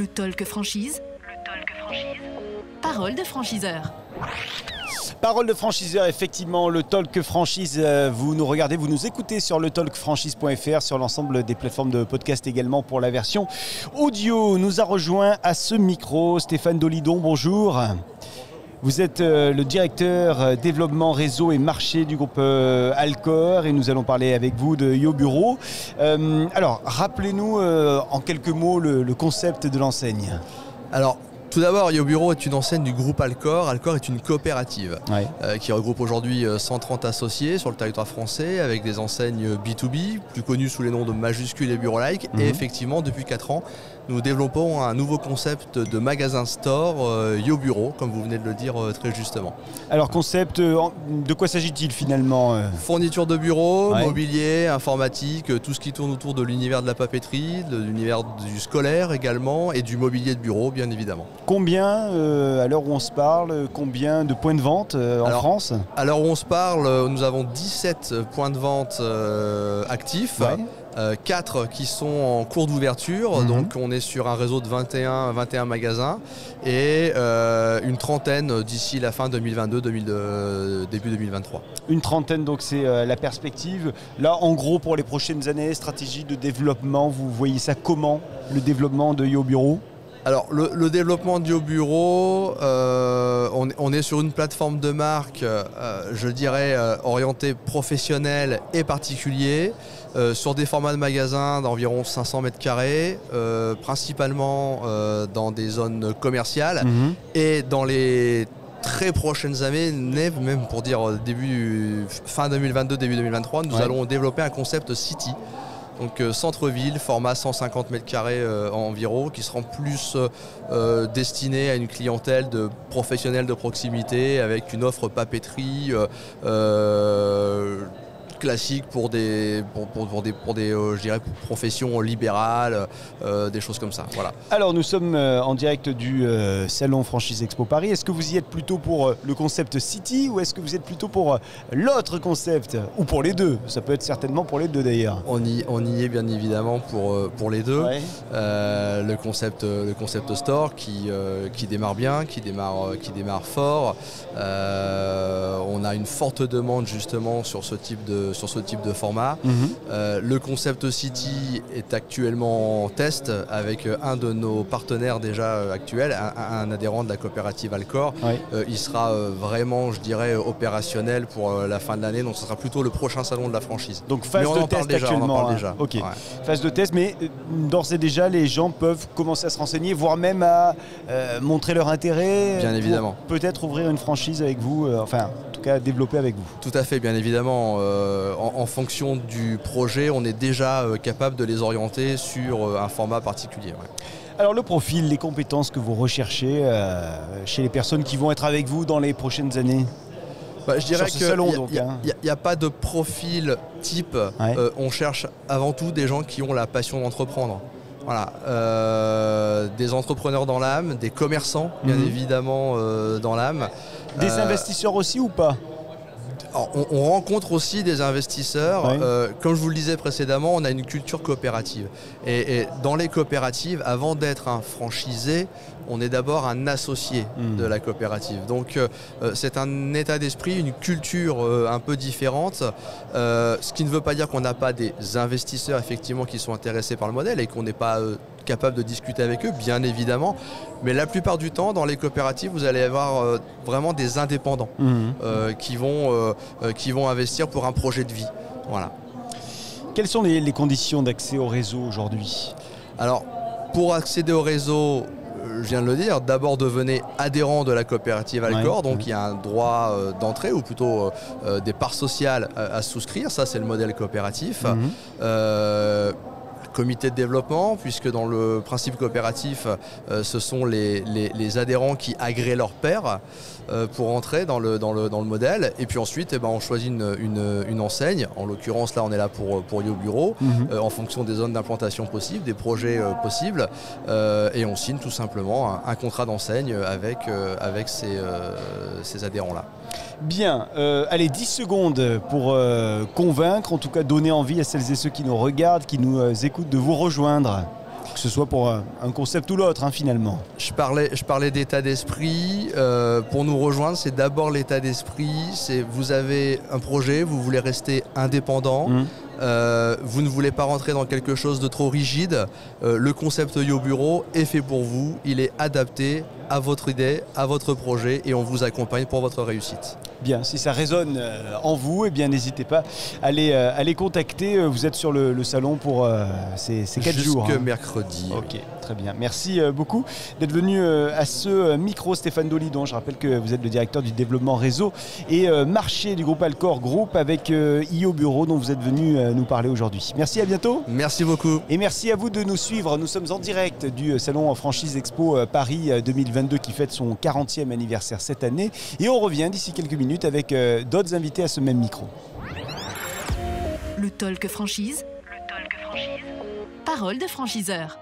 Le Talk Franchise. Parole de franchiseur. Parole de franchiseur, effectivement, le Talk Franchise, vous nous regardez, vous nous écoutez sur le talkfranchise.fr, sur l'ensemble des plateformes de podcast également pour la version audio. Nous a rejoint à ce micro Stéphane Dolidon, bonjour. Vous êtes le directeur développement réseau et marché du groupe Alcor et nous allons parler avec vous de YoBureau. Alors, rappelez-nous en quelques mots le concept de l'enseigne. Alors, tout d'abord, YoBureau est une enseigne du groupe Alcor. Alcor est une coopérative qui regroupe aujourd'hui 130 associés sur le territoire français avec des enseignes B2B, plus connues sous les noms de Majuscule et Bureau-like. Et effectivement, depuis 4 ans, nous développons un nouveau concept de magasin store YoBureau, comme vous venez de le dire très justement. Alors, concept, de quoi s'agit-il finalement Fourniture de bureau, mobilier, informatique, tout ce qui tourne autour de l'univers de la papeterie, de l'univers du scolaire également et du mobilier de bureau, bien évidemment. Combien, à l'heure où on se parle, combien de points de vente en France ? À l'heure où on se parle, nous avons 17 points de vente actifs. 4 qui sont en cours d'ouverture, donc on est sur un réseau de 21 magasins et une trentaine d'ici la fin 2022, début 2023. Une trentaine, donc c'est la perspective. Là, en gros, pour les prochaines années, stratégie de développement, vous voyez ça comment, le développement de YoBureau ? Alors le développement de YoBureau, on est sur une plateforme de marque, je dirais, orientée professionnelle et particulier, sur des formats de magasins d'environ 500 mètres carrés, principalement dans des zones commerciales et dans les très prochaines années, même pour dire fin 2022, début 2023, nous allons développer un concept City. Donc centre-ville, format 150 mètres carrés environ, qui seront plus destinés à une clientèle de professionnels de proximité avec une offre papeterie classique pour des je dirais, professions libérales, des choses comme ça. Voilà. Alors nous sommes en direct du Salon Franchise Expo Paris. Est-ce que vous y êtes plutôt pour le concept City ou est-ce que vous êtes plutôt pour l'autre concept ou pour les deux? Ça peut être certainement pour les deux d'ailleurs. On y est bien évidemment pour les deux. Le concept store qui démarre bien, qui démarre fort. On a une forte demande justement sur ce type de format. Le concept City est actuellement en test avec un de nos partenaires déjà actuels, un adhérent de la coopérative Alcor. Il sera vraiment, je dirais, opérationnel pour la fin de l'année, donc ce sera plutôt le prochain salon de la franchise. Donc phase de test actuellement. On en parle déjà. Ok. Phase de test, mais d'ores et déjà les gens peuvent commencer à se renseigner, voire même à montrer leur intérêt. Bien évidemment. Peut-être ouvrir une franchise avec vous, enfin en tout cas développer avec vous. Tout à fait, bien évidemment. En fonction du projet, on est déjà capable de les orienter sur un format particulier. Alors le profil, les compétences que vous recherchez chez les personnes qui vont être avec vous dans les prochaines années? Je dirais qu'il n'y a pas de profil type. On cherche avant tout des gens qui ont la passion d'entreprendre. Voilà, des entrepreneurs dans l'âme, des commerçants bien évidemment dans l'âme. Des investisseurs aussi ou pas? Alors, on rencontre aussi des investisseurs. Comme je vous le disais précédemment, on a une culture coopérative. Et dans les coopératives, avant d'être un franchisé, on est d'abord un associé de la coopérative. Donc c'est un état d'esprit, une culture un peu différente. Ce qui ne veut pas dire qu'on n'a pas des investisseurs effectivement qui sont intéressés par le modèle et qu'on n'est pas capable de discuter avec eux, bien évidemment. Mais la plupart du temps, dans les coopératives, vous allez avoir vraiment des indépendants qui vont investir pour un projet de vie. Voilà. Quelles sont les conditions d'accès au réseau aujourd'hui? Alors, pour accéder au réseau, je viens de le dire, d'abord devenez adhérent de la coopérative Alcor, donc il y a un droit d'entrée ou plutôt des parts sociales à souscrire, ça c'est le modèle coopératif. Comité de développement, puisque dans le principe coopératif, ce sont les adhérents qui agréent leurs pairs pour entrer dans le modèle. Et puis ensuite, on choisit une enseigne. En l'occurrence, là, on est là pour YoBureau, en fonction des zones d'implantation possibles, des projets possibles. Et on signe tout simplement un contrat d'enseigne avec ces adhérents-là. Bien, allez, 10 secondes pour convaincre, en tout cas donner envie à celles et ceux qui nous regardent, qui nous écoutent de vous rejoindre. Que ce soit pour un concept ou l'autre, hein, finalement. Je parlais d'état d'esprit. Pour nous rejoindre, c'est d'abord l'état d'esprit. C'est vous avez un projet, vous voulez rester indépendant. Vous ne voulez pas rentrer dans quelque chose de trop rigide. Le concept Yo Bureau est fait pour vous. Il est adapté à votre idée, à votre projet et on vous accompagne pour votre réussite. Bien, si ça résonne en vous, eh bien n'hésitez pas à les contacter. Vous êtes sur le salon pour ces 4 jours. Jusque mercredi. Ok, très bien. Merci beaucoup d'être venu à ce micro, Stéphane Dolidon. Je rappelle que vous êtes le directeur du développement réseau et marché du groupe Alcor Group avec Yo Bureau dont vous êtes venu nous parler aujourd'hui. Merci, à bientôt. Merci beaucoup. Et merci à vous de nous suivre. Nous sommes en direct du salon Franchise Expo Paris 2022 qui fête son 40e anniversaire cette année. Et on revient d'ici quelques minutes avec d'autres invités à ce même micro. Le Talk Franchise. Parole de franchiseur.